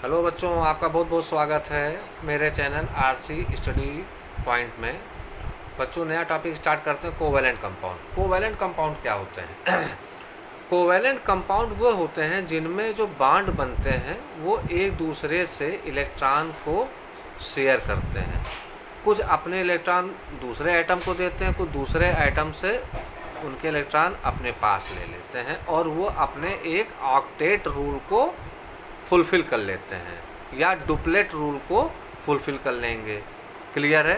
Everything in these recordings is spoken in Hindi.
हेलो बच्चों, आपका बहुत बहुत स्वागत है मेरे चैनल आरसी स्टडी पॉइंट में। बच्चों, नया टॉपिक स्टार्ट करते हैं। Covalent compound. कोवैलेंट कंपाउंड क्या होते हैं? कोवैलेंट कंपाउंड वो होते हैं जिनमें जो बॉन्ड बनते हैं वो एक दूसरे से इलेक्ट्रॉन को शेयर करते हैं। कुछ अपने इलेक्ट्रॉन दूसरे एटम को देते हैं, कुछ दूसरे एटम से उनके इलेक्ट्रॉन अपने पास ले लेते हैं और वो अपने एक ऑक्टेट रूल को फुलफ़िल कर लेते हैं या डुप्लेट रूल को फुलफ़िल कर लेंगे। क्लियर है?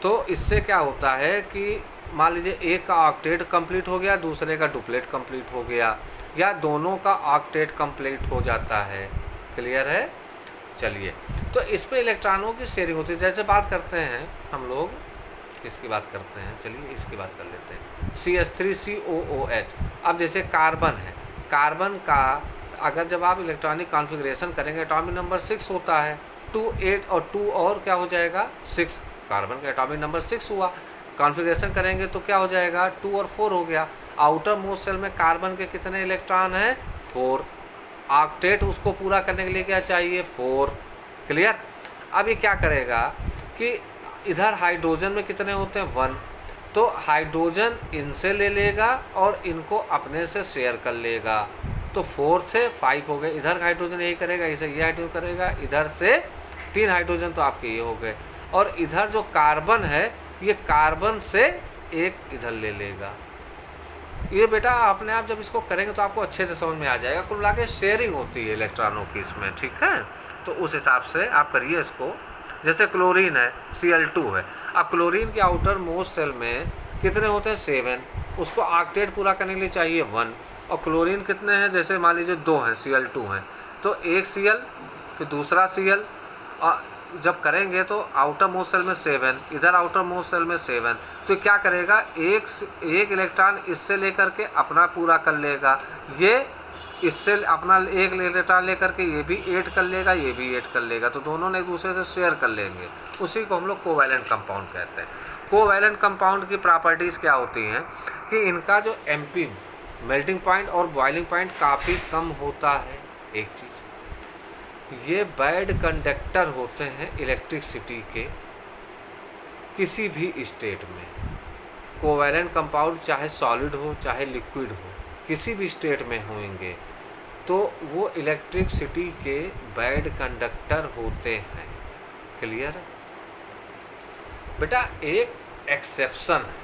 तो इससे क्या होता है कि मान लीजिए एक का ऑक्टेट कंप्लीट हो गया, दूसरे का डुप्लेट कंप्लीट हो गया, या दोनों का ऑक्टेट कंप्लीट हो जाता है। क्लियर है? चलिए, तो इस पे इलेक्ट्रॉनों की शेयरिंग होती है। जैसे बात करते हैं हम लोग, किसकी बात करते हैं? चलिए इसकी बात कर लेते हैं, CH3COOH। अब जैसे कार्बन है, कार्बन का अगर जब आप इलेक्ट्रॉनिक कॉन्फ़िगरेशन करेंगे, एटॉमिक नंबर 6 होता है। 2 8 और 2 और क्या हो जाएगा? 6। कार्बन का एटॉमिक नंबर 6 हुआ। कॉन्फ़िगरेशन करेंगे तो क्या हो जाएगा? 2 और 4 हो गया। आउटर मोस्ट शेल में कार्बन के कितने इलेक्ट्रॉन हैं? 4। ऑक्टेट उसको पूरा करने के लिए क्या चाहिए? 4। क्लियर? अब ये क्या करेगा कि इधर हाइड्रोजन में कितने होते हैं? 1। तो हाइड्रोजन इनसे ले लेगा और इनको अपने से शेयर कर लेगा। तो 4 थे, 5 हो गए। इधर हाइड्रोजन यही करेगा, इसे ये हाइड्रोजन करेगा, इधर से 3 हाइड्रोजन तो आपके ये हो गए। और इधर जो कार्बन है, ये कार्बन से एक इधर ले लेगा। ये बेटा अपने आप जब इसको करेंगे तो आपको अच्छे से समझ में आ जाएगा। कुल मिला के शेयरिंग होती है इलेक्ट्रॉनों की इसमें। ठीक है? तो उस हिसाब से आप करिए इसको। जैसे क्लोरीन है, Cl2 है। अब क्लोरीन के आउटर मोस्ट शेल में कितने होते हैं? 7। उसको ऑक्टेट पूरा करने के लिए चाहिए 1। और क्लोरीन कितने हैं? जैसे मान लीजिए 2 हैं, Cl2 हैं, तो एक Cl फिर दूसरा Cl, और जब करेंगे तो आउटर मोस्ट सेल में 7, इधर आउटर मोस्ट सेल में 7। तो क्या करेगा? एक इलेक्ट्रॉन इससे लेकर के अपना पूरा कर लेगा, ये इससे अपना एक इलेक्ट्रॉन लेकर के ये भी 8 कर लेगा, ये भी 8 कर लेगा। तो दोनों ने एक दूसरे से शेयर कर लेंगे। उसी को हम लोग कोवैलेंट कंपाउंड कहते हैं। कोवैलेंट कंपाउंड की प्रॉपर्टीज़ क्या होती हैं कि इनका जो MP मेल्टिंग पॉइंट और बॉइलिंग पॉइंट काफ़ी कम होता है। एक चीज़, ये बैड कंडक्टर होते हैं इलेक्ट्रिसिटी के किसी भी स्टेट में। कोवैलेंट कंपाउंड चाहे सॉलिड हो चाहे लिक्विड हो, किसी भी स्टेट में होंगे तो वो इलेक्ट्रिसिटी के बैड कंडक्टर होते हैं। क्लियर? बेटा एक एक्सेप्शन है।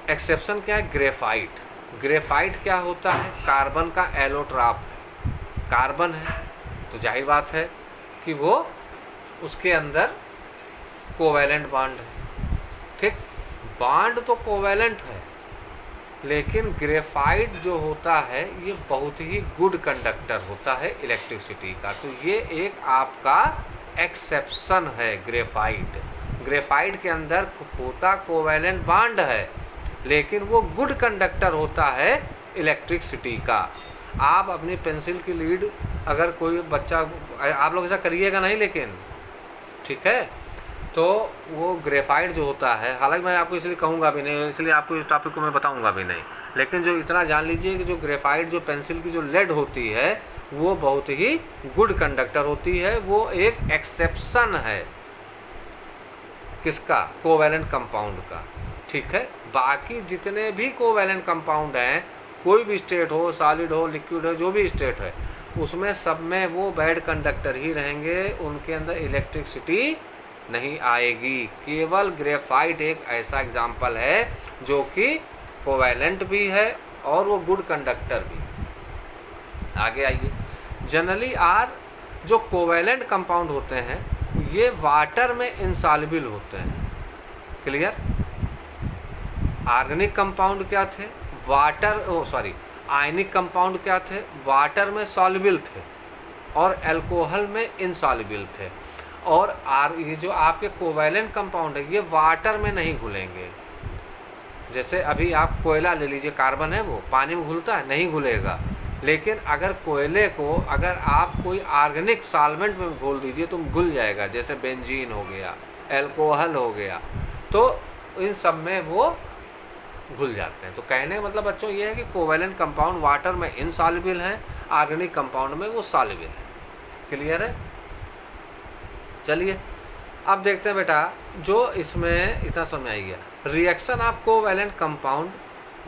एक्सेप्शन क्या है? ग्रेफाइट। ग्रेफाइट क्या होता है? कार्बन का एलोट्रॉप है। कार्बन है तो जाहिर बात है कि वो उसके अंदर कोवैलेंट बॉन्ड है। ठीक? बॉन्ड तो कोवैलेंट है, लेकिन ग्रेफाइट जो होता है ये बहुत ही गुड कंडक्टर होता है इलेक्ट्रिसिटी का। तो ये एक आपका एक्सेप्शन है ग्रेफाइट। ग्रेफाइट के अंदर होता कोवैलेंट बॉन्ड है, लेकिन वो गुड कंडक्टर होता है इलेक्ट्रिसिटी का। आप अपनी पेंसिल की लीड, अगर कोई बच्चा, आप लोग ऐसा करिएगा नहीं लेकिन, ठीक है, तो वो ग्रेफाइट जो होता है, हालांकि मैं आपको इसलिए कहूँगा भी नहीं, इसलिए आपको इस टॉपिक को मैं बताऊँगा भी नहीं, लेकिन जो इतना जान लीजिए कि जो ग्रेफाइट जो पेंसिल की जो लेड होती है वो बहुत ही गुड कंडक्टर होती है। वो एक एक्सेप्शन है किसका? कोवैलेंट कंपाउंड का। ठीक है? बाकी जितने भी कोवैलेंट कंपाउंड हैं, कोई भी स्टेट हो, सॉलिड हो, लिक्विड हो, जो भी स्टेट है, उसमें सब में वो बैड कंडक्टर ही रहेंगे, उनके अंदर इलेक्ट्रिसिटी नहीं आएगी। केवल ग्रेफाइट एक ऐसा एग्जाम्पल है जो कि कोवैलेंट भी है और वो गुड कंडक्टर भी। आगे आइए। जनरली जो कोवैलेंट कंपाउंड होते हैं ये वाटर में इंसॉल्युबल होते हैं। क्लियर? ऑर्गेनिक कंपाउंड क्या थे? आयनिक कंपाउंड क्या थे? वाटर में सॉल्युबल थे और अल्कोहल में इनसॉल्युबल थे। और ये जो आपके कोवैलेंट कंपाउंड है ये वाटर में नहीं घुलेंगे। जैसे अभी आप कोयला ले लीजिए, कार्बन है, वो पानी में घुलता है? नहीं घुलेगा। लेकिन अगर कोयले को अगर आप कोई ऑर्गेनिक सॉल्वेंट में घोल दीजिए तो घुल जाएगा। जैसे बेंजीन हो गया, अल्कोहल हो गया, तो इन सब में वो घुल जाते हैं। तो कहने का मतलब बच्चों ये है कि कोवैलेंट कंपाउंड वाटर में इनसॉल्युबल हैं, ऑर्गेनिक कंपाउंड में वो सॉल्युबल है। क्लियर है? चलिए अब देखते हैं बेटा, जो इसमें इतना समझ आई गया, reaction of covalent compound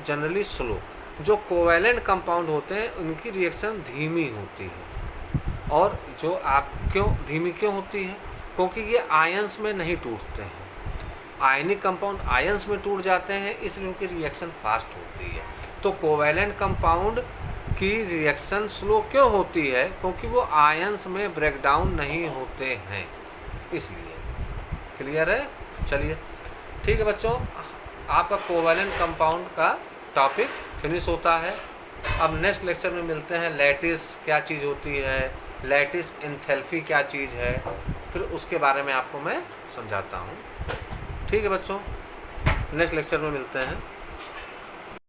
generally slow. जो कोवैलेंट कंपाउंड होते हैं उनकी रिएक्शन धीमी होती है। और जो आप क्यों धीमी क्यों होती है? क्योंकि ये आयंस में नहीं टूटते हैं। आयनिक कंपाउंड आयंस में टूट जाते हैं, इसलिए उनकी रिएक्शन फास्ट होती है। तो कोवैलेंट कंपाउंड की रिएक्शन स्लो क्यों होती है? क्योंकि वो आयंस में ब्रेकडाउन नहीं होते हैं, इसलिए। क्लियर है? चलिए ठीक है बच्चों, आपका कोवैलेंट कंपाउंड का टॉपिक फिनिश होता है। अब नेक्स्ट लेक्चर में मिलते हैं, लैटिस क्या चीज़ होती है, लैटिस एंथैल्पी क्या चीज़ है, फिर उसके बारे में आपको मैं समझाता हूँ। ठीक है बच्चों, नेक्स्ट लेक्चर में मिलते हैं।